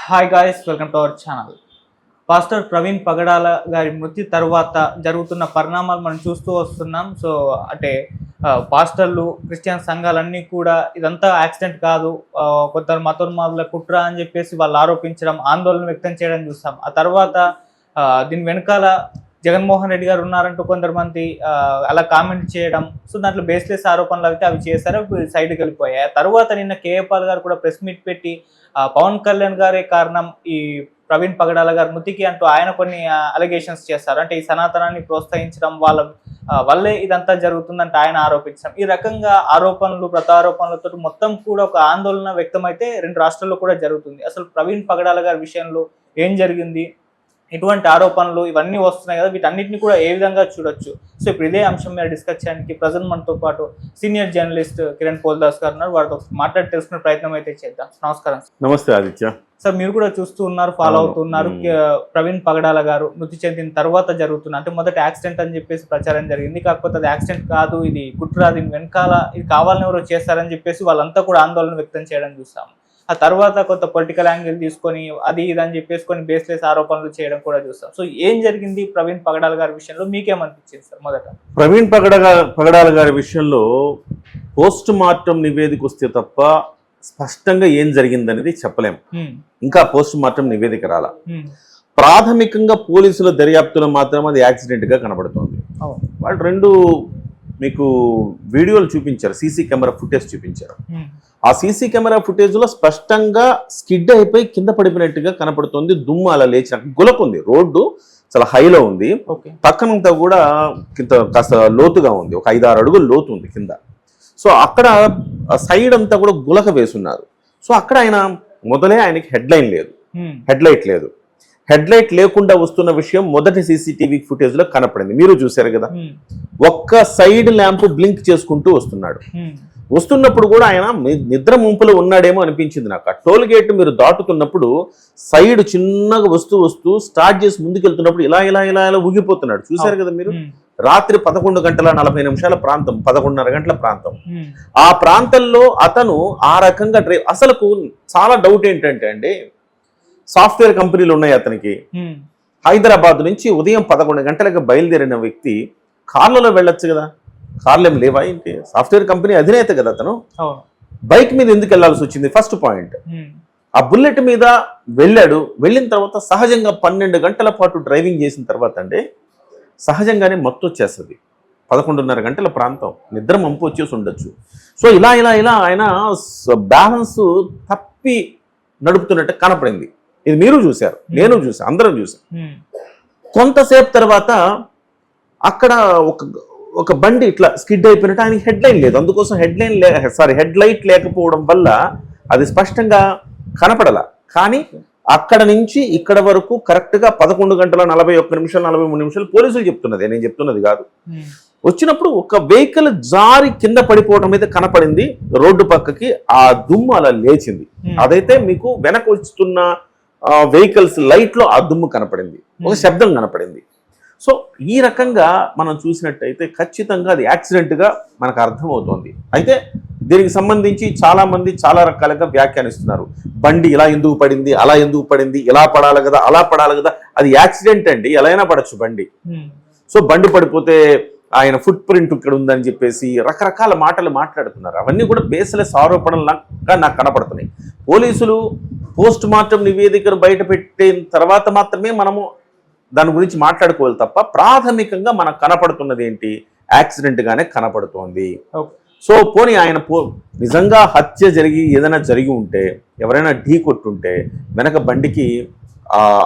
Hi guys, welcome to our channel. Pastor Praveen Pagadala గారి మృతి తర్వాత జరుగుతున్న పరిణామాలు మనం చూస్తూ వస్తున్నాం. సో అంటే పాస్టర్లు, క్రిస్టియన్ సంఘాలన్నీ కూడా ఇదంతా యాక్సిడెంట్ కాదు, కొంత మతోన్మాదుల కుట్ర అని చెప్పేసి వాళ్ళు ఆరోపించడం, ఆందోళన వ్యక్తం చేయడం చూస్తాం. ఆ తర్వాత దీని వెనకాల జగన్మోహన్ రెడ్డి గారు ఉన్నారంటూ కొంతమంది అలా కామెంట్ చేయడం. సో దాంట్లో బేస్లెస్ ఆరోపణలు అయితే అవి చేశారు, సైడ్కి వెళ్ళిపోయాయి. తర్వాత నిన్న కేఏ పాల్ గారు కూడా ప్రెస్ మీట్ పెట్టి పవన్ కళ్యాణ్ గారే కారణం ఈ ప్రవీణ్ పగడాల గారి మృతికి అంటూ ఆయన కొన్ని అలిగేషన్స్ చేస్తారు. అంటే ఈ సనాతనాన్ని ప్రోత్సహించడం వల్లే ఇదంతా జరుగుతుందంటే ఆయన ఆరోపించడం. ఈ రకంగా ఆరోపణలు, ప్రతారోపణలతో మొత్తం కూడా ఒక ఆందోళన వ్యక్తమైతే 2 రాష్ట్రాల్లో కూడా జరుగుతుంది. అసలు ప్రవీణ్ పగడాల గారి విషయంలో ఏం జరిగింది, ఇటువంటి ఆరోపణలు ఇవన్నీ వస్తున్నాయి కదా, వీటన్నిటిని కూడా ఏ విధంగా చూడొచ్చు. సో ఇప్పుడు ఇదే అంశం మీద డిస్కస్ చేయడానికి ప్రజెంట్ మనతో పాటు సీనియర్ జర్నలిస్ట్ కిరణ్ పోల్దాస్ గారు ఉన్నారు. వారితో మాట్లాడి తెలుసుకునే ప్రయత్నం అయితే చేద్దాం. నమస్కారం. నమస్తే ఆదిత్య. సార్, మీరు కూడా చూస్తూ ఉన్నారు, ఫాలో అవుతున్నారు. ప్రవీణ్ పగడాల గారు మృతి చెందిన తర్వాత జరుగుతున్న, అంటే మొదటి యాక్సిడెంట్ అని చెప్పేసి ప్రచారం జరిగింది. కాకపోతే అది యాక్సిడెంట్ కాదు, ఇది కుట్ర, దీని వెనకాల ఇది కావాలని ఎవరో చేస్తారని చెప్పేసి వాళ్ళంతా కూడా ఆందోళన వ్యక్తం చేయడం చూస్తాము. ఆ తర్వాత కొంత పొలిటికల్ యాంగిల్ తీసుకొని అది ఇదని చెప్పేసి కొన్ని బేస్లెస్ ఆరోపణలు చేయడం కూడా చూస్తాం. సో ఏం జరిగింది ప్రవీణ్ పగడాల గారి విషయంలో, మీకేమనిపించింది సార్? మొదట ప్రవీణ్ పగడాల గారి విషయంలో పోస్ట్ మార్టం నివేదిక వస్తే తప్ప స్పష్టంగా ఏం జరిగిందనేది చెప్పలేం. ఇంకా పోస్ట్ మార్టం నివేదిక రాలా. ప్రాథమికంగా పోలీసుల దర్యాప్తులో మాత్రం అది యాక్సిడెంట్ గా కనబడుతోంది. వాళ్ళు 2 మీకు వీడియోలు చూపించారు, సీసీ కెమెరా ఫుటేజ్ చూపించారు. ఆ సీసీ కెమెరా ఫుటేజ్ లో స్పష్టంగా స్కిడ్ అయిపోయి కింద పడిపోయినట్టుగా కనపడుతుంది. దుమ్ము అలా లేచిన గులకుంది. రోడ్డు చాలా హైలో ఉంది, పక్కనంతా కూడా కింద కాస్త లోతుగా ఉంది, ఒక 5-6 అడుగులు లోతు ఉంది కింద. సో అక్కడ సైడ్ అంతా కూడా గులక వేసున్నారు. సో అక్కడ ఆయన మొదలే ఆయనకి హెడ్ లైట్ లేదు. హెడ్ లైట్ లేకుండా వస్తున్న విషయం మొదటి సీసీటీవీ ఫుటేజ్ లో కనపడింది. మీరు చూశారు కదా, ఒక్క సైడ్ ల్యాంప్ బ్లింక్ చేసుకుంటూ వస్తున్నాడు. వస్తున్నప్పుడు కూడా ఆయన నిద్ర ముంపులో ఉన్నాడేమో అనిపించింది నాకు. ఆ టోల్ గేట్ మీరు దాటుతున్నప్పుడు సైడ్ చిన్నగా వస్తూ స్టార్ట్ చేసి ముందుకెళ్తున్నప్పుడు ఇలా ఇలా ఇలా ఇలా ఊగిపోతున్నాడు. చూశారు కదా మీరు. రాత్రి 11:40 ప్రాంతం, 11:30 గంటల ప్రాంతం. ఆ ప్రాంతంలో అతను ఆ రకంగా అసలుకు చాలా డౌట్ ఏంటంటే అండి, సాఫ్ట్వేర్ కంపెనీలు ఉన్నాయి అతనికి. హైదరాబాద్ నుంచి ఉదయం 11 గంటలకు బయలుదేరిన వ్యక్తి కార్లలో వెళ్ళొచ్చు కదా, కార్లు ఏం లేవా ఏంటి? సాఫ్ట్వేర్ కంపెనీ అధినేత కదా అతను. బైక్ మీద ఎందుకు వెళ్లాల్సి వచ్చింది? First point. ఆ బుల్లెట్ మీద వెళ్ళాడు. వెళ్ళిన తర్వాత సహజంగా 12 గంటల పాటు డ్రైవింగ్ చేసిన తర్వాత అండి సహజంగానే మత్తు వచ్చేస్తుంది. 11:30 గంటల ప్రాంతం, నిద్ర మంపు వచ్చేసి ఉండొచ్చు. సో ఇలా ఇలా ఇలా ఆయన బ్యాలెన్స్ తప్పి నడుపుతున్నట్టు కనపడింది. ఇది మీరు చూశారు, నేను చూసాను, అందరం చూసాం. కొంతసేపు తర్వాత అక్కడ ఒక బండి ఇట్లా స్కిడ్ అయిపోయినట్టు, ఆయనకి హెడ్ లైన్ లేదు. అందుకోసం హెడ్ లైట్ లేకపోవడం వల్ల అది స్పష్టంగా కనపడల. కానీ అక్కడ నుంచి ఇక్కడ వరకు కరెక్ట్గా 11:41 43 పోలీసులు చెప్తున్నది, నేను చెప్తున్నది కాదు. వచ్చినప్పుడు ఒక వెహికల్ జారి కింద పడిపోవడం అయితే కనపడింది. రోడ్డు పక్కకి ఆ దుమ్ము అలా లేచింది. అదైతే మీకు వెనక వస్తున్న వెహికల్స్ లైట్ లో ఆ దుమ్ము కనపడింది, ఒక శబ్దం కనపడింది. సో ఈ రకంగా మనం చూసినట్టయితే ఖచ్చితంగా అది యాక్సిడెంట్ గా మనకు అర్థమవుతోంది. అయితే దీనికి సంబంధించి చాలా మంది చాలా రకాలుగా వ్యాఖ్యానిస్తున్నారు. బండి ఇలా ఎందుకు పడింది, అలా ఎందుకు పడింది, ఇలా పడాలి కదా, అలా పడాలి కదా, అది యాక్సిడెంట్ అండి, ఎలా అయినా పడచ్చు బండి. సో బండి పడిపోతే ఆయన ఫుట్ ప్రింట్ ఇక్కడ ఉందని చెప్పేసి రకరకాల మాటలు మాట్లాడుతున్నారు. అవన్నీ కూడా బేస్లెస్ ఆరోపణలుగా నాకు కనపడుతున్నాయి. పోలీసులు పోస్ట్ మార్టం నివేదికను బయట పెట్టిన తర్వాత మాత్రమే మనము దాని గురించి మాట్లాడుకోవాలి తప్ప ప్రాథమికంగా మనకు కనపడుతున్నది ఏంటి, యాక్సిడెంట్ గానే కనపడుతోంది. సో పోనీ ఆయన నిజంగా హత్య జరిగి ఏదైనా జరిగి ఉంటే, ఎవరైనా ఢీ కొట్టుంటే వెనక బండికి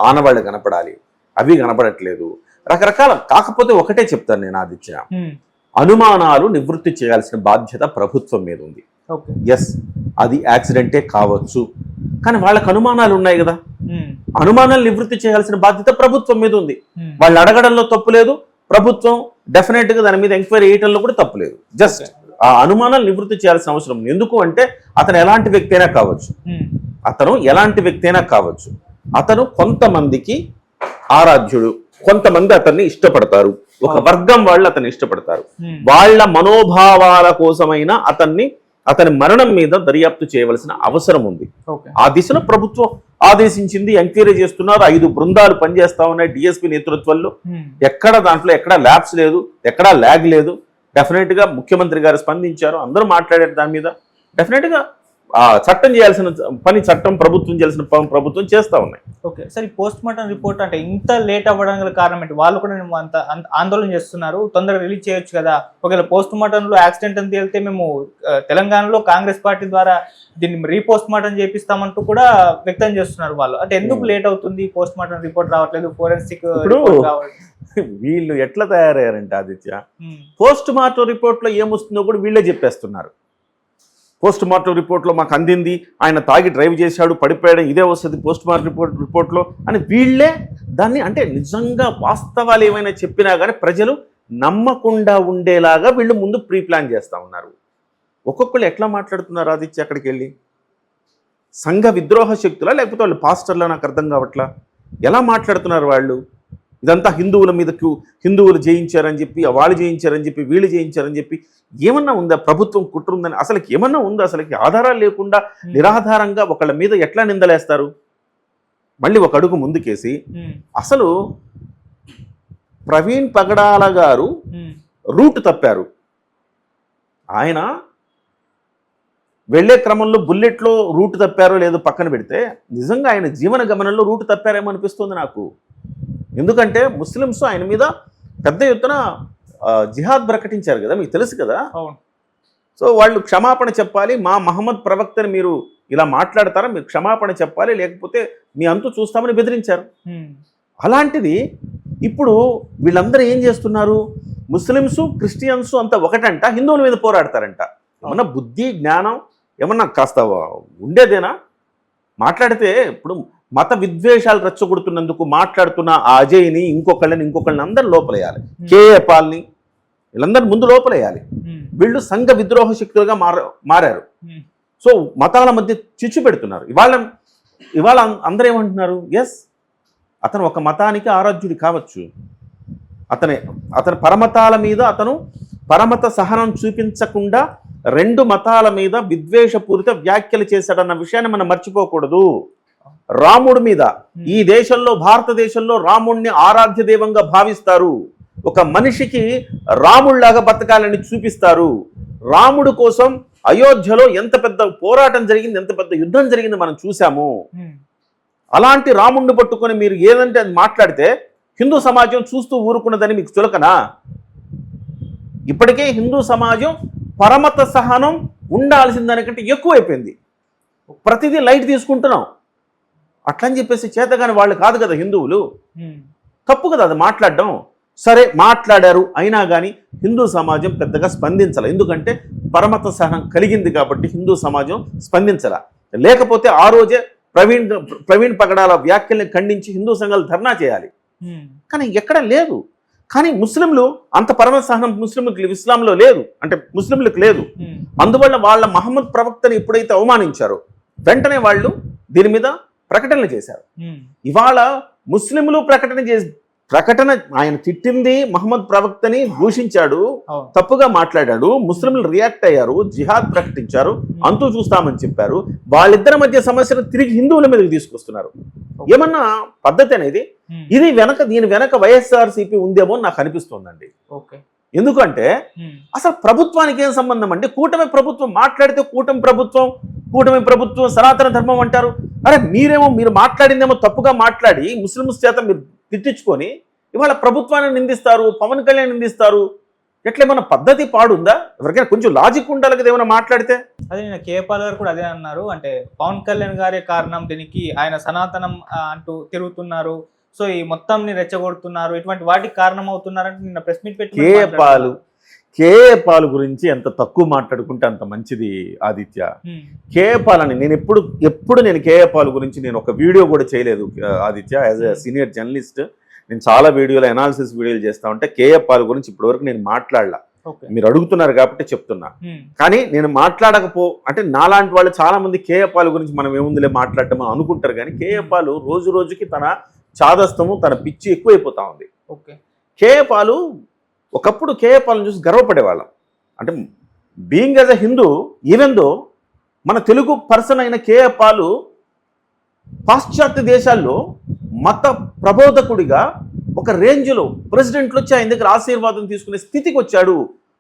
ఆనవాళ్ళు కనపడాలి, అవి కనపడట్లేదు. రకరకాల. కాకపోతే ఒకటే చెప్తాను నేను ఆదిత్య, అనుమానాలు నివృత్తి చేయాల్సిన బాధ్యత ప్రభుత్వం మీద ఉంది. ఎస్, అది యాక్సిడెంటే కావచ్చు, కానీ వాళ్ళకి అనుమానాలు ఉన్నాయి కదా, అనుమానాలు నివృత్తి చేయాల్సిన బాధ్యత ప్రభుత్వం మీద ఉంది. వాళ్ళు అడగడంలో తప్పు లేదు, ప్రభుత్వం డెఫినెట్ గా దాని మీద ఎంక్వైరీ చేయడంలో కూడా తప్పు లేదు. జస్ట్ ఆ అనుమానాలు నివృత్తి చేయాల్సిన అవసరం ఉంది. ఎందుకు అంటే అతను ఎలాంటి వ్యక్తి అయినా కావచ్చు, అతను కొంతమందికి ఆరాధ్యుడు, కొంతమంది అతన్ని ఇష్టపడతారు, ఒక వర్గం వాళ్ళు అతన్ని ఇష్టపడతారు. వాళ్ళ మనోభావాల కోసమైనా అతని మరణం మీద దర్యాప్తు చేయవలసిన అవసరం ఉంది. ఆ దిశలో ప్రభుత్వం ఆదేశించింది, ఎంక్వైరీ చేస్తున్నారు. 5 బృందాలు పనిచేస్తా ఉన్నాయి డిఎస్పీ నేతృత్వంలో. ఎక్కడ దాంట్లో ఎక్కడా ల్యాబ్స్ లేదు, ఎక్కడా ల్యాగ్ లేదు. డెఫినెట్గా ముఖ్యమంత్రి గారు స్పందించారు, అందరూ మాట్లాడారు దాని మీద. డెఫినెట్గా చట్టం చేయాల్సిన పని చట్టం, ప్రభుత్వం చేయాల్సిన ప్రభుత్వం చేస్తూ ఉన్నాయి. ఓకే సార్, ఈ పోస్ట్ మార్టం రిపోర్ట్ అంటే ఇంత లేట్ అవ్వడానికి గల కారణం ఏంటి? వాళ్ళు కూడా అంత ఆందోళన చేస్తున్నారు, తొందరగా రిలీజ్ చేయొచ్చు కదా. ఒకవేళ పోస్ట్ మార్టంలో యాక్సిడెంట్ అని తేలితే మేము తెలంగాణలో కాంగ్రెస్ పార్టీ ద్వారా దీన్ని రీపోస్ట్ మార్టం చేపిస్తామంటూ కూడా వ్యక్తం చేస్తున్నారు వాళ్ళు. అంటే ఎందుకు లేట్ అవుతుంది, పోస్ట్ మార్టం రిపోర్ట్ రావట్లేదు, ఫోరెన్సిక్ వీళ్ళు ఎట్లా తయారయ్యారంటే ఆదిత్య, పోస్ట్ మార్టం రిపోర్ట్ లో ఏమొస్తుందో కూడా వీళ్ళే చెప్పేస్తున్నారు. పోస్ట్ మార్టం రిపోర్ట్లో మాకు అందింది, ఆయన తాగి డ్రైవ్ చేశాడు, పడిపోయాడు, ఇదే వస్తుంది పోస్ట్ మార్టం రిపోర్ట్లో అని వీళ్ళే దాన్ని, అంటే నిజంగా వాస్తవాలు ఏమైనా చెప్పినా కానీ ప్రజలు నమ్మకుండా ఉండేలాగా వీళ్ళు ముందు ప్రీ ప్లాన్ చేస్తూ ఉన్నారు. ఒక్కొక్కళ్ళు ఎట్లా మాట్లాడుతున్నారు ఆదిత్య, అక్కడికి వెళ్ళి సంఘ విద్రోహ శక్తులా లేకపోతే వాళ్ళు పాస్టర్లా నాకు అర్థం కావట్లా. ఎలా మాట్లాడుతున్నారు వాళ్ళు? ఇదంతా హిందువుల మీదకు, హిందువులు జయించారని చెప్పి, వాళ్ళు జయించారని చెప్పి, వీళ్ళు జయించారని చెప్పి ఏమన్నా ఉందా? ప్రభుత్వం కుట్ర ఉందని అసలుకి ఏమన్నా ఉందా? అసలుకి ఆధారాలు లేకుండా నిరాధారంగా ఒకళ్ళ మీద ఎట్లా నిందలేస్తారు? మళ్ళీ ఒక అడుగు ముందుకేసి అసలు ప్రవీణ్ పగడాల గారు రూట్ తప్పారు. ఆయన వెళ్లే క్రమంలో బుల్లెట్లో రూట్ తప్పారో లేదో పక్కన పెడితే నిజంగా ఆయన జీవన గమనంలో రూట్ తప్పారేమో అనిపిస్తుంది నాకు. ఎందుకంటే ముస్లిమ్స్ ఆయన మీద పెద్ద ఎత్తున జిహాద్ ప్రకటించారు కదా, మీకు తెలుసు కదా. సో వాళ్ళు క్షమాపణ చెప్పాలి, మా మహమ్మద్ ప్రవక్తని మీరు ఇలా మాట్లాడతారా, మీరు క్షమాపణ చెప్పాలి, లేకపోతే మీ అంతు చూస్తామని బెదిరించారు. అలాంటిది ఇప్పుడు వీళ్ళందరూ ఏం చేస్తున్నారు? ముస్లిమ్స్ క్రిస్టియన్స్ అంతా ఒకటంట, హిందువుల మీద పోరాడతారంట. ఏమన్నా బుద్ధి జ్ఞానం ఏమన్నా కాస్త ఉండేదేనా? మాట్లాడితే ఇప్పుడు మత విద్వేషాలు రెచ్చగొడుతున్నందుకు మాట్లాడుతున్న ఆ అజయ్ని, ఇంకొకళ్ళని అందరు లోపలేయాలి. కేఏ పాల్ని వీళ్ళందరూ ముందు లోపలేయాలి. వీళ్ళు సంఘ విద్రోహ శక్తులుగా మారారు. సో మతాల మధ్య చిచ్చు పెడుతున్నారు. ఇవాళ అందరూ ఏమంటున్నారు? ఎస్, అతను ఒక మతానికి ఆరాధ్యుడు కావచ్చు, అతని పరమతాల మీద అతను పరమత సహనం చూపించకుండా 2 మతాల మీద విద్వేషపూరిత వ్యాఖ్యలు చేశాడన్న విషయాన్ని మనం మర్చిపోకూడదు. రాముడి మీద ఈ దేశంలో, భారతదేశంలో రాముడిని ఆరాధ్య దైవంగా భావిస్తారు. ఒక మనిషికి రాముడిలాగా బతకాలని చూపిస్తారు. రాముడు కోసం అయోధ్యలో ఎంత పెద్ద పోరాటం జరిగింది, ఎంత పెద్ద యుద్ధం జరిగింది మనం చూసాము. అలాంటి రాముడిని పట్టుకొని మీరు ఏదంటే అది మాట్లాడితే హిందూ సమాజం చూస్తూ ఊరుకున్నదని మీకు చులకనా? ఇప్పటికే హిందూ సమాజం పరమత సహనం ఉండాల్సిన దానికంటే ఎక్కువైపోయింది. ప్రతిదీ లైట్ తీసుకుంటున్నాం. అట్లని చెప్పేసి చేతగాని వాళ్ళు కాదు కదా హిందువులు. తప్పు కదా అది మాట్లాడడం. సరే మాట్లాడారు, అయినా కానీ హిందూ సమాజం పెద్దగా స్పందించాలి. ఎందుకంటే పరమత సహనం కలిగింది కాబట్టి హిందూ సమాజం స్పందించాల. లేకపోతే ఆ రోజే ప్రవీణ్ పగడాల వ్యాఖ్యల్ని ఖండించి హిందూ సంఘాలు ధర్నా చేయాలి. కానీ ఎక్కడ లేదు. కానీ ముస్లింలు అంత పరమ సహనం ముస్లింలకు ఇస్లాంలో లేదు, అంటే ముస్లింలకు లేదు. అందువల్ల వాళ్ళ మహమ్మద్ ప్రవక్తని ఎప్పుడైతే అవమానించారో వెంటనే వాళ్ళు దీని మీద ప్రకటనలు చేశారు. ఇవాళ ముస్లింలు ప్రకటన ఆయన తిట్టింది మహమ్మద్ ప్రవక్తని దూషించాడు, తప్పుగా మాట్లాడాడు, ముస్లింలు రియాక్ట్ అయ్యారు, జిహాద్ ప్రకటించారు, అంతూ చూస్తామని చెప్పారు. వాళ్ళిద్దరి మధ్య సమస్యను తిరిగి హిందువుల మీదకి తీసుకొస్తున్నారు. ఏమన్నా పద్ధతి అనేది? దీని వెనక వైఎస్ఆర్సీపీ ఉందేమో నాకు అనిపిస్తోందండి. ఎందుకంటే అసలు ప్రభుత్వానికి ఏం సంబంధం అండి? కూటమి ప్రభుత్వం మాట్లాడితే కూటమి ప్రభుత్వం సనాతన ధర్మం అంటారు. అరే మీరు మాట్లాడిందేమో తప్పుగా మాట్లాడి ముస్లిమ్స్ చేత మీరు తిట్టించుకొని ఇవాళ ప్రభుత్వాన్ని నిందిస్తారు, పవన్ కళ్యాణ్ నిందిస్తారు. ఎట్లేమన్నా పద్ధతి పాడుందా? ఎవరికైనా కొంచెం లాజిక్ ఉండాలి కదా ఏమైనా మాట్లాడితే. అదే నేను కేపాల్ గారు కూడా అదే అన్నారు. అంటే పవన్ కళ్యాణ్ గారే కారణం దీనికి, ఆయన సనాతనం అంటూ తిరుగుతున్నారు, సో ఈ మొత్తంని రెచ్చగొడుతున్నారు, ఇటువంటి వాటికి కారణం అవుతున్నారంటే నిన్న ప్రెస్ మీట్ పెట్టి కేపాల్ గురించి ఎంత తక్కువ మాట్లాడుకుంటే అంత మంచిది ఆదిత్య. కేపాల్ అని నేను ఎప్పుడు నేను కేపాల్ గురించి నేను ఒక వీడియో కూడా చేయలేదు Aditya. As a senior journalist నేను చాలా వీడియోలు, అనాలిసిస్ వీడియోలు చేస్తా ఉంటే కేపాల్ గురించి ఇప్పటివరకు నేను మాట్లాడలా. మీరు అడుగుతున్నారు కాబట్టి చెప్తున్నా. కానీ నేను అంటే నాలాంటి వాళ్ళు చాలా మంది కేపాల్ గురించి మనం ఏముందిలే మాట్లాడటం అనుకుంటారు. కానీ కేపాల్ రోజు రోజుకి తన చాదస్తము, తన పిచ్చి ఎక్కువైపోతా ఉంది. కేపాల్ ఒకప్పుడు కేపాల్ని చూసి గర్వపడేవాళ్ళం. అంటే being as a Hindu, even though మన తెలుగు పర్సన్ అయిన కేపాల్ పాశ్చాత్య దేశాల్లో మత ప్రబోధకుడిగా ఒక రేంజ్లో ప్రెసిడెంట్లు వచ్చి ఆయన దగ్గర ఆశీర్వాదం తీసుకునే స్థితికి వచ్చాడు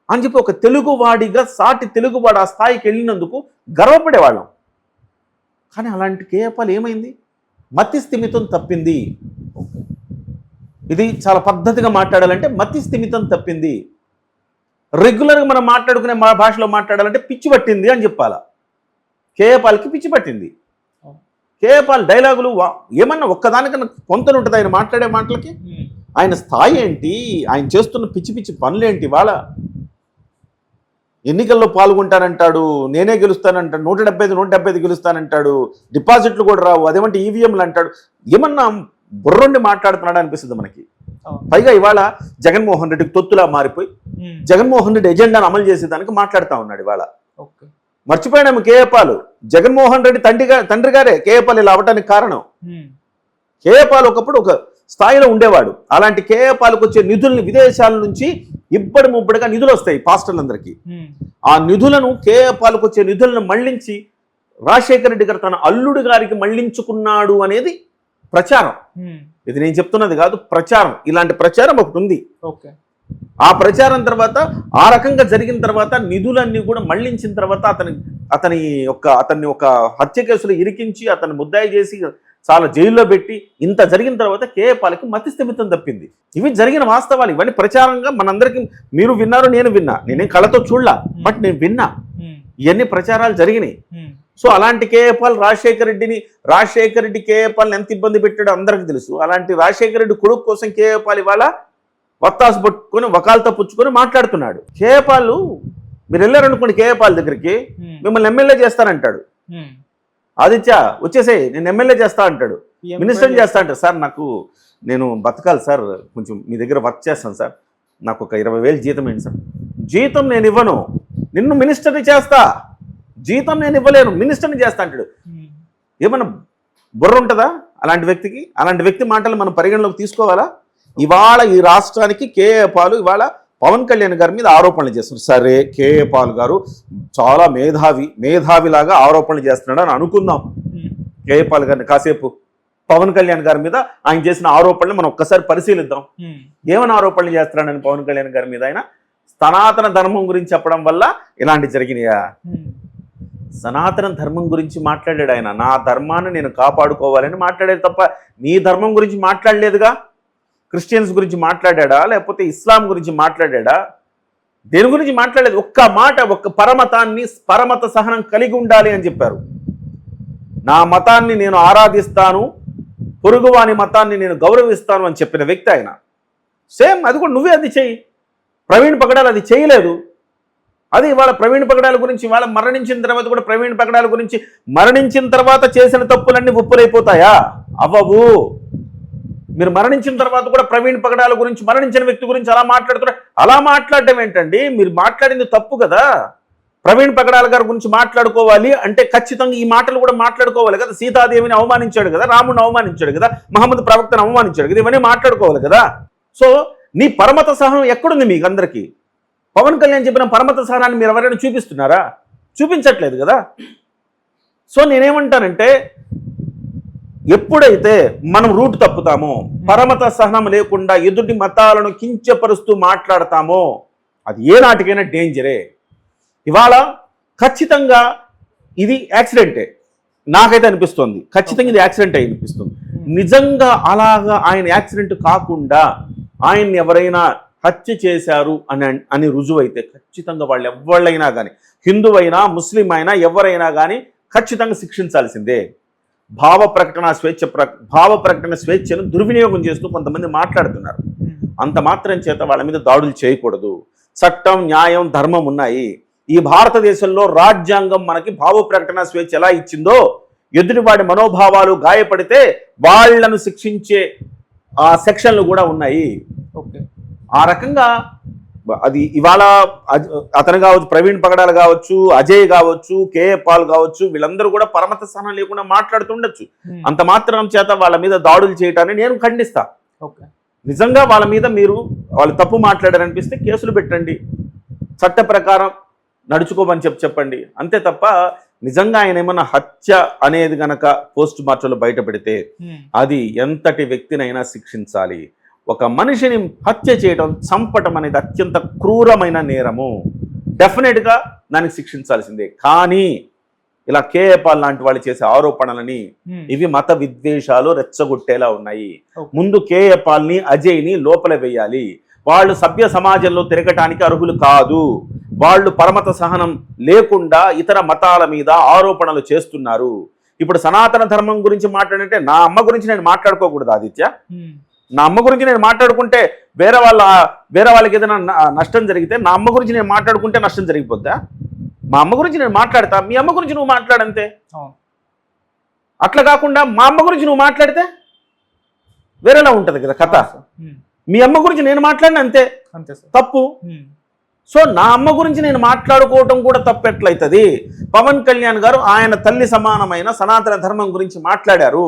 అని చెప్పి ఒక తెలుగువాడిగా సాటి తెలుగువాడు ఆ స్థాయికి వెళ్ళినందుకు గర్వపడేవాళ్ళం. కానీ అలాంటి కేపాలు ఏమైంది? మతి స్థిమితం తప్పింది. ఇది చాలా పద్ధతిగా మాట్లాడాలంటే మతి స్థిమితం తప్పింది. రెగ్యులర్గా మనం మాట్లాడుకునే మా భాషలో మాట్లాడాలంటే పిచ్చి పట్టింది అని చెప్పాలా. కేపాలకి పిచ్చి పట్టింది. కేపాల్ డైలాగులు ఏమన్నా ఒక్కదానికన్నా పొంతలు ఉంటుంది ఆయన మాట్లాడే మాటలకి. ఆయన స్థాయి ఏంటి, ఆయన చేస్తున్న పిచ్చి పిచ్చి పనులేంటి? వాళ్ళ ఎన్నికల్లో పాల్గొంటానంటాడు, నేనే గెలుస్తానంటాడు, 175 గెలుస్తానంటాడు, డిపాజిట్లు కూడా రావు, అదేమంటే ఈవీఎంలు అంటాడు. ఏమన్నా బుర్రండి మాట్లాడుతున్నాడు అనిపిస్తుంది మనకి. పైగా ఇవాళ జగన్మోహన్ రెడ్డికి తొత్తులా మారిపోయి జగన్మోహన్ రెడ్డి ఎజెండాను అమలు చేసేదానికి మాట్లాడుతూ ఉన్నాడు ఇవాళ. మర్చిపోయాము కేఏపాల్, జగన్మోహన్ రెడ్డి తండ్రి గారే కేఏపాల్ ఇలా అవ్వటానికి కారణం. కేఏపాల్ ఒకప్పుడు ఒక స్థాయిలో ఉండేవాడు. అలాంటి కేఏపాల్కి వచ్చే నిధుల్ని విదేశాల నుంచి ఇబ్బడి ముబ్బడిగా నిధులు వస్తాయి పాస్టర్లందరికీ. ఆ నిధులను కేఏపాల్కి వచ్చే నిధులను మళ్లించి రాజశేఖర రెడ్డి గారు తన అల్లుడు గారికి మళ్లించుకున్నాడు అనేది ప్రచారం. ఇది నేను చెప్తున్నది కాదు, ప్రచారం. ఇలాంటి ప్రచారం ఒకటి ఉంది. ఆ ప్రచారం తర్వాత ఆ రకంగా జరిగిన తర్వాత నిధులన్నీ కూడా మళ్లించిన తర్వాత అతన్ని ఒక హత్య కేసులో ఇరికించి అతన్ని ముద్దాయి చేసి చాలా జైల్లో పెట్టి ఇంత జరిగిన తర్వాత కేఏపాల్కి మతి స్థిమితం తప్పింది. ఇవి జరిగిన వాస్తవాలు. ఇవన్నీ ప్రచారంగా మనందరికీ మీరు విన్నారు, నేను విన్నా. నేనేం కళ్ళతో చూడలా, బట్ నేను విన్నా. ఇవన్నీ ప్రచారాలు జరిగినాయి. సో అలాంటి కేఏపాల్ రాజశేఖర రెడ్డి కేఏపాల్ని ఎంత ఇబ్బంది పెట్టాడో అందరికీ తెలుసు. అలాంటి రాజశేఖర రెడ్డి కొడుకు కోసం కేఏపాల్ ఇవాళ వత్తాసు పట్టుకొని వకాలతో పుచ్చుకొని మాట్లాడుతున్నాడు. కేఏపాల్ మీరు వెళ్ళారనుకోండి కేఏపాల్ దగ్గరికి, మిమ్మల్ని ఎమ్మెల్యే చేస్తానంటాడు. ఆదిత్య వచ్చేసే నేను ఎమ్మెల్యే చేస్తా అంటాడు, మినిస్టర్ చేస్తా అంటాడు. సార్ నేను బతకాలి సార్, కొంచెం మీ దగ్గర వర్క్ చేస్తాను సార్, నాకు ఒక 20,000 జీతం ఏంటి సార్? జీతం నేను ఇవ్వను, నిన్ను మినిస్టర్ని చేస్తా. జీతం నేను ఇవ్వలేను, మినిస్టర్ని చేస్తా అంటాడు. ఏమన్నా బుర్ర ఉంటుందా అలాంటి వ్యక్తికి? అలాంటి వ్యక్తి మాటలు మనం పరిగణలోకి తీసుకోవాలా? ఇవాళ ఈ రాష్ట్రానికి కేఏపాల్ ఇవాళ పవన్ కళ్యాణ్ గారి మీద ఆరోపణలు చేస్తున్నారు. సరే, కేఏపాల్ గారు చాలా మేధావిలాగా ఆరోపణలు చేస్తున్నాడు అని అనుకుందాం. కేఏపాల్ గారిని కాసేపు పవన్ కళ్యాణ్ గారి మీద ఆయన చేసిన ఆరోపణలు మనం ఒక్కసారి పరిశీలిద్దాం. ఏమైనా ఆరోపణలు చేస్తున్నాడని పవన్ కళ్యాణ్ గారి మీద? ఆయన సనాతన ధర్మం గురించి చెప్పడం వల్ల ఇలాంటి జరిగినాయా? సనాతన ధర్మం గురించి మాట్లాడాడు ఆయన. నా ధర్మాన్ని నేను కాపాడుకోవాలని మాట్లాడేది తప్ప నీ ధర్మం గురించి మాట్లాడలేదుగా. క్రిస్టియన్స్ గురించి మాట్లాడా, లేకపోతే ఇస్లాం గురించి మాట్లాడా? దేని గురించి మాట్లాడలేదు. ఒక్క మాట, ఒక్క పరమత సహనం కలిగి ఉండాలి అని చెప్పారు. నా మతాన్ని నేను ఆరాధిస్తాను, పొరుగువాని మతాన్ని నేను గౌరవిస్తాను అని చెప్పిన వ్యక్తి ఆయన. సేమ్ అది కూడా నువ్వే అది చెయ్యి. ప్రవీణ్ పగడాల్ అది చేయలేదు. అది ఇవాళ ప్రవీణ్ పగడాల గురించి ఇవాళ మరణించిన తర్వాత కూడా ప్రవీణ్ పగడాల గురించి మరణించిన తర్వాత చేసిన తప్పులన్నీ ఒప్పులైపోతాయా? అవ్వవు. మీరు మరణించిన తర్వాత కూడా ప్రవీణ్ పగడాల గురించి, మరణించిన వ్యక్తి గురించి అలా మాట్లాడుతున్నారు. అలా మాట్లాడటం ఏంటండి? మీరు మాట్లాడింది తప్పు కదా. ప్రవీణ్ పగడాల గారి గురించి మాట్లాడుకోవాలి అంటే ఖచ్చితంగా ఈ మాటలు కూడా మాట్లాడుకోవాలి కదా. సీతాదేవిని అవమానించాడు కదా, రాముడిని అవమానించాడు కదా, మహమ్మద్ ప్రవక్తను అవమానించాడు కదా, ఇవన్నీ మాట్లాడుకోవాలి కదా. సో నీ పరమత సహనం ఎక్కడుంది మీకు అందరికీ? పవన్ కళ్యాణ్ చెప్పిన పరమత సహనాన్ని మీరు ఎవరైనా చూపిస్తున్నారా? చూపించట్లేదు కదా. సో నేనేమంటానంటే, ఎప్పుడైతే మనం రూట్ తప్పుతామో, పరమత సహనం లేకుండా ఎదుటి మతాలను కించపరుస్తూ మాట్లాడతామో, అది ఏ నాటికైనా డేంజరే. ఇవాళ ఖచ్చితంగా ఇది యాక్సిడెంటే నాకైతే అనిపిస్తుంది. ఖచ్చితంగా ఇది యాక్సిడెంట్ అయి అనిపిస్తుంది. నిజంగా అలాగా ఆయన యాక్సిడెంట్ కాకుండా ఆయన్ని ఎవరైనా హత్య చేశారు అని రుజువైతే ఖచ్చితంగా వాళ్ళు ఎవరైనా కానీ, హిందువైనా ముస్లిం అయినా ఎవరైనా కానీ ఖచ్చితంగా శిక్షించాల్సిందే. భావ ప్రకటన స్వేచ్ఛను దుర్వినియోగం చేస్తూ కొంతమంది మాట్లాడుతున్నారు. అంత మాత్రం చేత వాళ్ళ మీద దాడులు చేయకూడదు. చట్టం, న్యాయం, ధర్మం ఉన్నాయి. ఈ భారతదేశంలో రాజ్యాంగం మనకి భావ ప్రకటన స్వేచ్ఛ ఎలా ఇచ్చిందో, ఎదుటివాడి మనోభావాలు గాయపడితే వాళ్లను శిక్షించే ఆ సెక్షన్లు కూడా ఉన్నాయి. ఆ రకంగా అది ఇవాళ అతను కావచ్చు, ప్రవీణ్ పగడాల్ కావచ్చు, అజయ్ కావచ్చు, కేఏపాల్ కావచ్చు, వీళ్ళందరూ కూడా పరమత సహనం లేకుండా మాట్లాడుతుండొచ్చు. అంత మాత్రం చేత వాళ్ళ మీద దాడులు చేయటాన్ని నేను ఖండిస్తా. నిజంగా వాళ్ళ మీద వాళ్ళు తప్పు మాట్లాడారనిపిస్తే కేసులు పెట్టండి, చట్ట ప్రకారం నడుచుకోమని చెప్పండి. అంతే తప్ప నిజంగా ఆయన ఏమన్నా హత్య అనేది గనక పోస్ట్ మార్టంలో బయట పెడితే అది ఎంతటి వ్యక్తినైనా శిక్షించాలి. ఒక మనిషిని హత్య చేయడం, చంపటం అనేది అత్యంత క్రూరమైన నేరము. డెఫినెట్గా దానికి శిక్షించాల్సిందే. కానీ ఇలా కేఏ పాల్ లాంటి వాళ్ళు చేసే ఆరోపణలని ఇవి మత విద్వేషాలు రెచ్చగొట్టేలా ఉన్నాయి. ముందు కేఏ పాల్ని, అజయ్ని లోపల వేయాలి. వాళ్ళు సభ్య సమాజంలో తిరగటానికి అర్హులు కాదు. వాళ్ళు పరమత సహనం లేకుండా ఇతర మతాల మీద ఆరోపణలు చేస్తున్నారు. ఇప్పుడు సనాతన ధర్మం గురించి మాట్లాడంటే నా అమ్మ గురించి నేను మాట్లాడుకోకూడదు ఆదిత్య. నా అమ్మ గురించి నేను మాట్లాడుకుంటే వేరే వాళ్ళకి ఏదైనా నష్టం జరిగితే నా అమ్మ గురించి నేను మాట్లాడుకుంటే నష్టం జరిగిపోద్దా? మా అమ్మ గురించి నేను మాట్లాడతా, మీ అమ్మ గురించి నువ్వు మాట్లాడంతే. అట్లా కాకుండా మా అమ్మ గురించి నువ్వు మాట్లాడితే వేరేలా ఉంటుంది కదా కథ. మీ అమ్మ గురించి నేను మాట్లాడిన అంతే తప్పు. సో నా అమ్మ గురించి నేను మాట్లాడుకోవటం కూడా తప్పెట్లయితుంది. పవన్ కళ్యాణ్ గారు ఆయన తల్లి సమానమైన సనాతన ధర్మం గురించి మాట్లాడారు.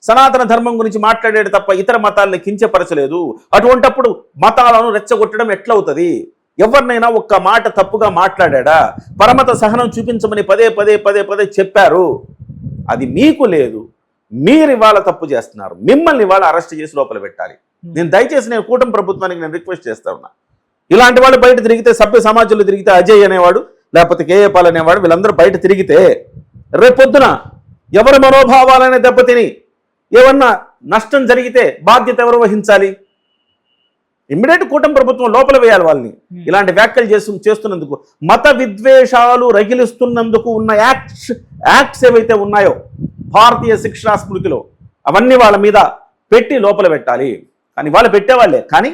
సనాతన ధర్మం గురించి మాట్లాడాడు తప్ప ఇతర మతాలను కించపరచలేదు. అటువంటప్పుడు మతాలను రెచ్చగొట్టడం ఎట్లవుతుంది? ఎవరినైనా ఒక్క మాట తప్పుగా మాట్లాడా? పరమత సహనం చూపించమని పదే పదే పదే పదే చెప్పారు. అది మీకు లేదు. మీరు ఇవాళ తప్పు చేస్తున్నారు. మిమ్మల్ని ఇవాళ అరెస్ట్ చేసి లోపల పెట్టాలి. దయచేసి నేను కూటమి ప్రభుత్వానికి నేను రిక్వెస్ట్ చేస్తా ఉన్నా. ఇలాంటి వాళ్ళు బయట తిరిగితే, సభ్య సమాజంలో తిరిగితే, అజయ్ అనేవాడు లేకపోతే కేఏ పాల్ అనేవాడు వీళ్ళందరూ బయట తిరిగితే రేపొద్దున ఎవరి మనోభావాలనే దెబ్బతిని ఏమన్నా నష్టం జరిగితే బాధ్యత ఎవరు వహించాలి? ఇమ్మీడియట్ కూటమి ప్రభుత్వం లోపల వేయాలి వాళ్ళని. ఇలాంటి వ్యాఖ్యలు చేస్తున్నందుకు, మత విద్వేషాలు రగిలిస్తున్నందుకు ఉన్న యాక్ట్స్ ఏవైతే ఉన్నాయో భారతీయ శిక్షా స్మృతిలో అవన్నీ వాళ్ళ మీద పెట్టి లోపల పెట్టాలి. కానీ వాళ్ళు పెట్టేవాళ్ళే. కానీ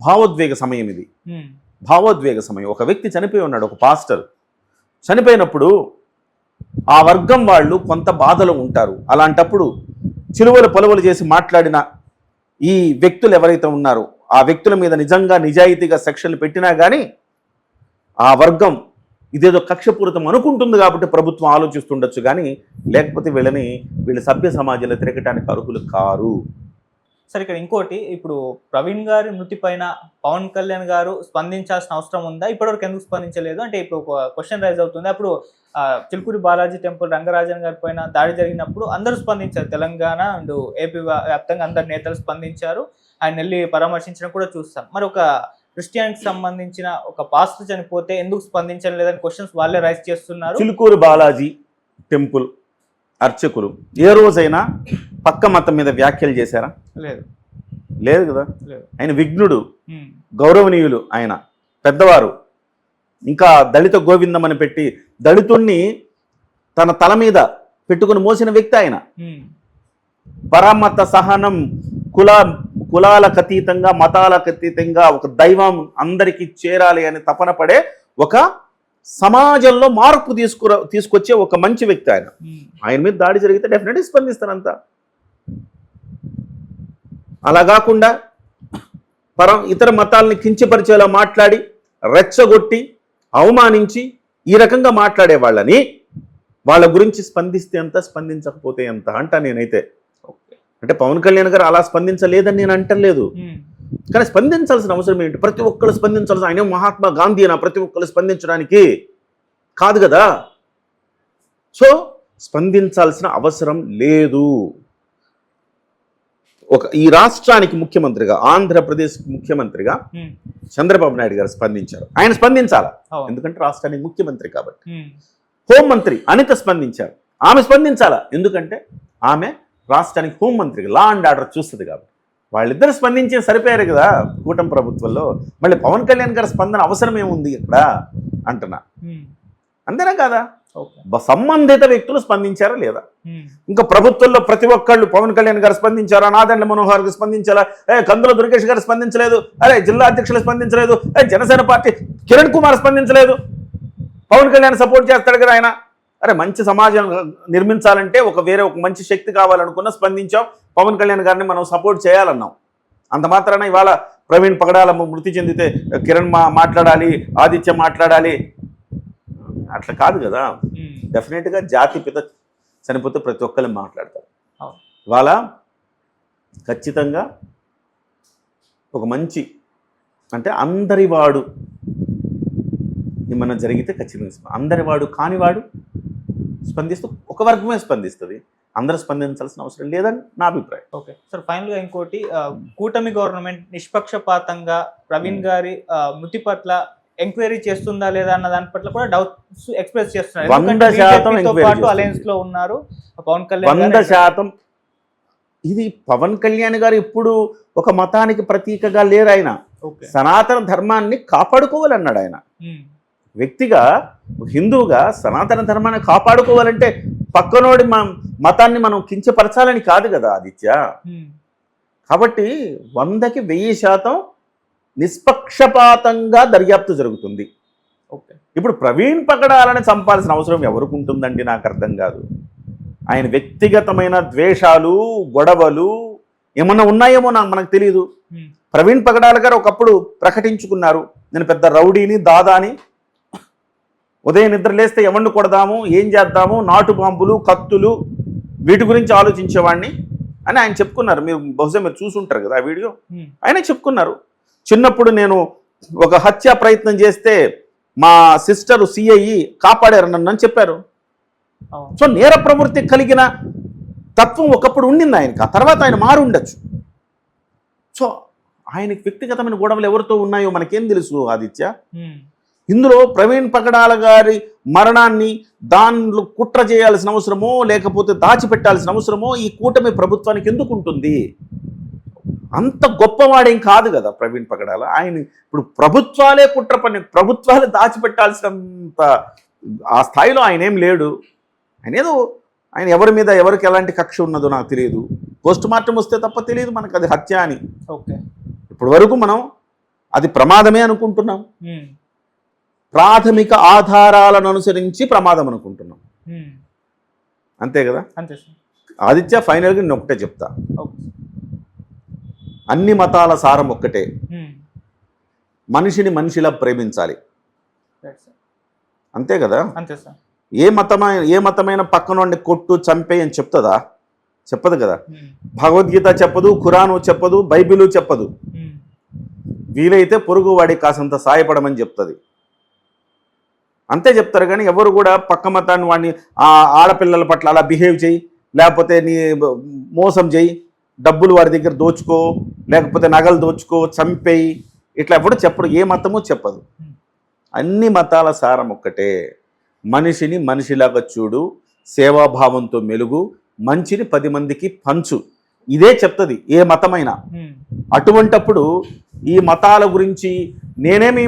భావోద్వేగ సమయం ఇది. భావోద్వేగ సమయం. ఒక వ్యక్తి చనిపోయి ఉన్నాడు, ఒక పాస్టర్ చనిపోయినప్పుడు ఆ వర్గం వాళ్ళు కొంత బాధలో ఉంటారు. అలాంటప్పుడు చిలువలు పొలవలు చేసి మాట్లాడిన ఈ వ్యక్తులు ఎవరైతే ఉన్నారో ఆ వ్యక్తుల మీద నిజంగా నిజాయితీగా సెక్షన్లు పెట్టినా కానీ ఆ వర్గం ఇదేదో కక్షపూరితం అనుకుంటుంది కాబట్టి ప్రభుత్వం ఆలోచిస్తుండొచ్చు. కానీ లేకపోతే వీళ్ళ సభ్య సమాజంలో తిరగటానికి అర్హులు కారు. సరే, ఇక్కడ ఇంకోటి, ఇప్పుడు ప్రవీణ్ గారి మృతి పైన పవన్ కళ్యాణ్ గారు స్పందించాల్సిన అవసరం ఉందా? ఇప్పటివరకు ఎందుకు స్పందించలేదు అంటే ఇప్పుడు ఒక క్వశ్చన్ రైజ్ అవుతుంది. అప్పుడు చిలుకూరి బాలాజీ టెంపుల్ రంగరాజన్ గారి పైన దాడి జరిగినప్పుడు అందరూ స్పందించారు. తెలంగాణ అండ్ ఏపీ వ్యాప్తంగా అందరు నేతలు స్పందించారు. ఆయన వెళ్ళి పరామర్శించడం కూడా చూస్తాం. మరి ఒక క్రిస్టియానికి సంబంధించిన ఒక పాస్టర్ చనిపోతే ఎందుకు స్పందించడం లేదని క్వశ్చన్స్ వాళ్ళే రైజ్ చేస్తున్నారు. చిలుకూరి బాలాజీ టెంపుల్ అర్చకులు ఏ రోజైనా పక్క మతం మీద వ్యాఖ్యలు చేశారా? లేదు కదా. ఆయన విఘ్నుడు, గౌరవనీయులు, ఆయన పెద్దవారు. ఇంకా దళిత గోవిందం అని పెట్టి దళితుణ్ణి తన తల మీద పెట్టుకుని మోసిన వ్యక్తి ఆయన. పరమత సహనం, కులాలకు అతీతంగా, మతాలకు అతీతంగా ఒక దైవం అందరికీ చేరాలి అని తపన పడే ఒక సమాజంలో మార్పు తీసుకొచ్చే ఒక మంచి వ్యక్తి ఆయన. ఆయన మీద దాడి జరిగితే డెఫినెట్గా స్పందిస్తానంతా. అలా కాకుండా ఇతర మతాలని కించపరిచేలా మాట్లాడి రెచ్చగొట్టి అవమానించి ఈ రకంగా మాట్లాడే వాళ్ళ గురించి స్పందిస్తే ఎంత, స్పందించకపోతే ఎంత అంట నేనైతే. అంటే పవన్ కళ్యాణ్ గారు అలా స్పందించలేదని నేను అంటలేదు. కానీ స్పందించాల్సిన అవసరం ఏంటి? ప్రతి ఒక్కరు స్పందించాల్సిన, ఆయన మహాత్మా గాంధీ అయినా ప్రతి ఒక్కరు స్పందించడానికి కాదు కదా. సో స్పందించాల్సిన అవసరం లేదు. ఈ రాష్ట్రానికి ముఖ్యమంత్రిగా, ఆంధ్రప్రదేశ్ ముఖ్యమంత్రిగా చంద్రబాబు నాయుడు గారు స్పందించారు. ఆయన స్పందించాలా, ఎందుకంటే రాష్ట్రానికి ముఖ్యమంత్రి కాబట్టి. హోంమంత్రి అనిత స్పందించారు, ఆమె స్పందించాలా, ఎందుకంటే ఆమె రాష్ట్రానికి హోంమంత్రిగా లా అండ్ ఆర్డర్ చూస్తుంది కాబట్టి. వాళ్ళిద్దరు స్పందించే సరిపోయారు కదా కూటమి ప్రభుత్వంలో. మళ్ళీ పవన్ కళ్యాణ్ గారి స్పందన అవసరం ఏముంది ఇక్కడ అంటున్నా. అంతేనా కాదా? సంబంధిత వ్యక్తులు స్పందించారా లేదా? ఇంకా ప్రభుత్వంలో ప్రతి ఒక్కళ్ళు పవన్ కళ్యాణ్ గారు స్పందించారా, నాదెండ్ల మనోహర్ గారు స్పందించారా, కందుల దుర్గేష్ గారు స్పందించలేదు, జిల్లా అధ్యక్షులు స్పందించలేదు, జనసేన పార్టీ కిరణ్ కుమార్ స్పందించలేదు. పవన్ కళ్యాణ్ సపోర్ట్ చేస్తాడు కదా ఆయన. మంచి సమాజం నిర్మించాలంటే ఒక మంచి శక్తి కావాలనుకున్నా స్పందించాం. పవన్ కళ్యాణ్ గారిని మనం సపోర్ట్ చేయాలన్నాం. అంత మాత్రాన ఇవాళ ప్రవీణ్ పగడాల మృతి చెందితే కిరణ్ మాట్లాడాలి, ఆదిత్య మాట్లాడాలి, అట్లా కాదు కదా. డెఫినెట్గా జాతి పిత చనిపోతే ప్రతి ఒక్కరు మాట్లాడతారు. ఇవాళ ఖచ్చితంగా ఒక మంచి, అంటే అందరివాడు ఏమన్నా జరిగితే ఖచ్చితంగా, అందరివాడు కానివాడు స్పందిస్తూ ఒక వర్గమే స్పందిస్తుంది, అందరూ స్పందించాల్సిన అవసరం లేదని నా అభిప్రాయం. ఓకే సార్, ఫైనల్ గా ఇంకోటి, కూటమి గవర్నమెంట్ నిష్పక్షపాతంగా ప్రవీణ్ గారి మృతి పట్ల ఎంక్వైరీ చేస్తుందా లేదా అన్న దాని పట్ల కూడా డౌట్స్ ఎక్స్ప్రెస్ చేస్తున్నారు. 100% తో పాటు అలయన్స్ లో ఉన్నారు పవన్ కళ్యాణ్ 100%. ఇది పవన్ కళ్యాణ్ గారు ఇప్పుడు ఒక మతానికి ప్రతీకగా లేరు. ఆయన సనాతన ధర్మాన్ని కాపాడుకోవాలన్నాడు. ఆయన వ్యక్తిగా హిందువుగా సనాతన ధర్మాన్ని కాపాడుకోవాలంటే పక్కనోడి మతాన్ని మనం కించపరచాలని కాదు కదా ఆదిత్య. కాబట్టి 100కి 1000% నిష్పక్షపాతంగా దర్యాప్తు జరుగుతుంది. ఇప్పుడు ప్రవీణ్ పగడాలని చంపాల్సిన అవసరం ఎవరికి ఉంటుందండి? నాకు అర్థం కాదు. ఆయన వ్యక్తిగతమైన ద్వేషాలు, గొడవలు ఏమన్నా ఉన్నాయేమో మనకు తెలియదు. ప్రవీణ్ పగడాల గారు ఒకప్పుడు ప్రకటించుకున్నారు, నేను పెద్ద రౌడీని, దాదాని, ఉదయం నిద్ర లేస్తే ఎవరిని కొడదాము, ఏం చేద్దాము, నాటు బాంబులు, కత్తులు, వీటి గురించి ఆలోచించేవాడిని అని ఆయన చెప్పుకున్నారు. బహుశా మీరు చూసుంటారు కదా ఆ వీడియో. ఆయన చెప్పుకున్నారు, చిన్నప్పుడు నేను ఒక హత్యా ప్రయత్నం చేస్తే మా సిస్టర్ సిఐ కాపాడారు నన్ను అని చెప్పారు. సో నేర ప్రవృత్తి కలిగిన తత్వం ఒకప్పుడు ఉండింది ఆయనకి, ఆ తర్వాత ఆయన మారు ఉండొచ్చు. సో ఆయనకి వ్యక్తిగతమైన గొడవలు ఎవరితో ఉన్నాయో మనకేం తెలుసు ఆదిత్య. ఇందులో ప్రవీణ్ పగడాల గారి మరణాన్ని దానిలో కుట్ర చేయాల్సిన అవసరమో లేకపోతే దాచిపెట్టాల్సిన అవసరమో ఈ కూటమి ప్రభుత్వానికి ఎందుకు ఉంటుంది? అంత గొప్పవాడేం కాదు కదా ప్రవీణ్ పగడాల. ఆయన ఇప్పుడు ప్రభుత్వాలే కుట్ర పని, ప్రభుత్వాలే దాచిపెట్టాల్సినంత ఆ స్థాయిలో ఆయన ఏం లేడు. ఆయన ఎవరి మీద ఎవరికి ఎలాంటి కక్ష ఉన్నదో నాకు తెలియదు. పోస్ట్ మార్టం వస్తే తప్ప తెలియదు మనకు అది హత్య అని. ఇప్పటి వరకు మనం అది ప్రమాదమే అనుకుంటున్నాం, ప్రాథమిక ఆధారాలను అనుసరించి ప్రమాదం అనుకుంటున్నాం, అంతే కదా. ఆదిత్య ఫైనల్గా నేను ఒకటే చెప్తా, అన్ని మతాల సారం ఒక్కటే, మనిషిని మనిషిలా ప్రేమించాలి, అంతే కదా. ఏ మతమైన పక్కనోడిని కొట్టు చంపే అని చెప్తుందా? చెప్పదు కదా. భగవద్గీత చెప్పదు, ఖురాను చెప్పదు, బైబిలు చెప్పదు. వీలైతే పొరుగు వాడికి కాసంత సాయపడమని చెప్తుంది, అంతే చెప్తారు. కానీ ఎవరు కూడా పక్క మతాన్ని వాడిని ఆడపిల్లల పట్ల అలా బిహేవ్ చేయి, లేకపోతే నీ మోసం చేయి, డబ్బులు వాడి దగ్గర దోచుకో, లేకపోతే నగలు దోచుకో, చంపేయి, ఇట్లా ఎవడు చెప్పడు. ఏ మతము చెప్పదు. అన్ని మతాల సారం ఒక్కటే, మనిషిని మనిషిలాగా చూడు, సేవాభావంతో మెలుగు, మంచిని 10 మందికి పంచు, ఇదే చెప్తుంది ఏ మతమైనా. అటువంటప్పుడు ఈ మతాల గురించి నేనేమి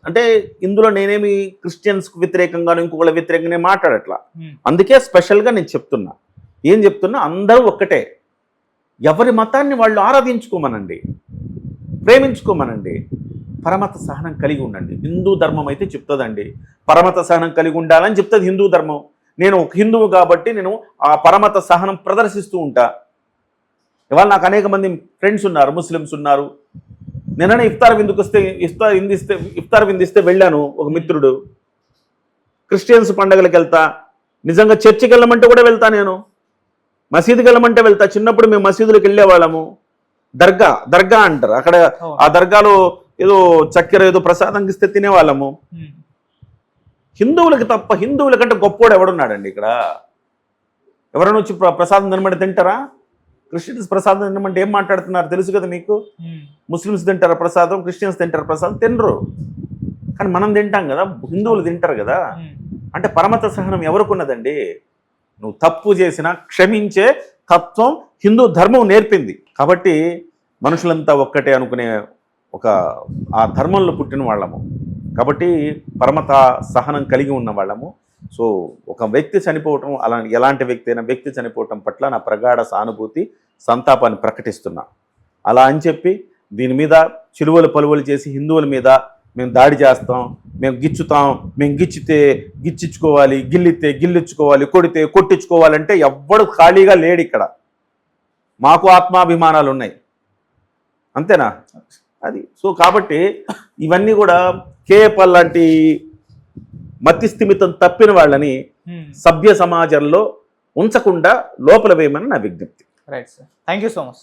అంటే ఇందులో నేనేమి క్రిస్టియన్స్కు వ్యతిరేకంగాను ఇంకొకళ్ళ వ్యతిరేకంగా మాట్లాడట్లా. అందుకే స్పెషల్గా నేను చెప్తున్నా, ఏం చెప్తున్నా, అందరూ ఒక్కటే. ఎవరి మతాన్ని వాళ్ళు ఆరాధించుకోమనండి, ప్రేమించుకోమనండి, పరమత సహనం కలిగి ఉండండి. హిందూ ధర్మం అయితే చెప్తుందండి పరమత సహనం కలిగి ఉండాలని చెప్తుంది హిందూ ధర్మం. నేను ఒక హిందువు కాబట్టి నేను ఆ పరమత సహనం ప్రదర్శిస్తూ ఉంటా. ఇవాళ నాకు అనేక మంది ఫ్రెండ్స్ ఉన్నారు, ముస్లిమ్స్ ఉన్నారు. నిన్ననే ఇఫ్తార్ విందిస్తే వెళ్ళాను, ఒక మిత్రుడు. క్రిస్టియన్స్ పండుగలకు వెళ్తా, నిజంగా చర్చికి వెళ్ళమంటే కూడా వెళ్తా, నేను మసీదుకి వెళ్ళమంటే వెళ్తా. చిన్నప్పుడు మేము మసీదులకు వెళ్ళేవాళ్ళము. దర్గా అంటారు, అక్కడ ఆ దర్గాలో ఏదో చక్కెర ఏదో ప్రసాదం ఇస్తే తినేవాళ్ళము. హిందువులకి తప్ప, హిందువుల కంటే గొప్పోడు ఎవడున్నాడండి ఇక్కడ? ఎవరైనా వచ్చి ప్రసాదం తినమంటే తింటారా? క్రిస్టియన్స్ ప్రసాదం తినమంటే ఏం మాట్లాడుతున్నారు తెలుసు కదా మీకు. ముస్లిమ్స్ తింటారా ప్రసాదం, క్రిస్టియన్స్ తింటారా ప్రసాదం? తినరు. కానీ మనం తింటాం కదా, హిందువులు తింటారు కదా. అంటే పరమత సహనం ఎవరికి ఉన్నదండి? నువ్వు తప్పు చేసినా క్షమించే తత్వం హిందూ ధర్మం నేర్పింది. కాబట్టి మనుషులంతా ఒక్కటే అనుకునే ఆ ధర్మంలో పుట్టిన వాళ్ళము. కాబట్టి పరమత సహనం కలిగి ఉన్న వాళ్ళము. సో ఒక వ్యక్తి చనిపోవటం, అలా ఎలాంటి వ్యక్తి అయినా వ్యక్తి చనిపోవటం పట్ల నా ప్రగాఢ సానుభూతి, సంతాపాన్ని ప్రకటిస్తున్నా. అలా అని చెప్పి దీని మీద చిలువలు పలువలు చేసి హిందువుల మీద మేము దాడి చేస్తాం, మేము గిచ్చుతాం, మేము గిచ్చించుకోవాలి, గిల్లితే గిల్లించుకోవాలి, కొడితే కొట్టించుకోవాలంటే ఎవ్వడు ఖాళీగా లేడు ఇక్కడ. మాకు ఆత్మాభిమానాలు ఉన్నాయి, అంతేనా? అది. సో కాబట్టి ఇవన్నీ కూడా కేఎఫ్ఎల్ లాంటి మతిస్థిమితం తప్పిన వాళ్ళని సభ్య సమాజంలో ఉంచకుండా లోపల వేయమని నా విజ్ఞప్తి. Right sir, thank you so much.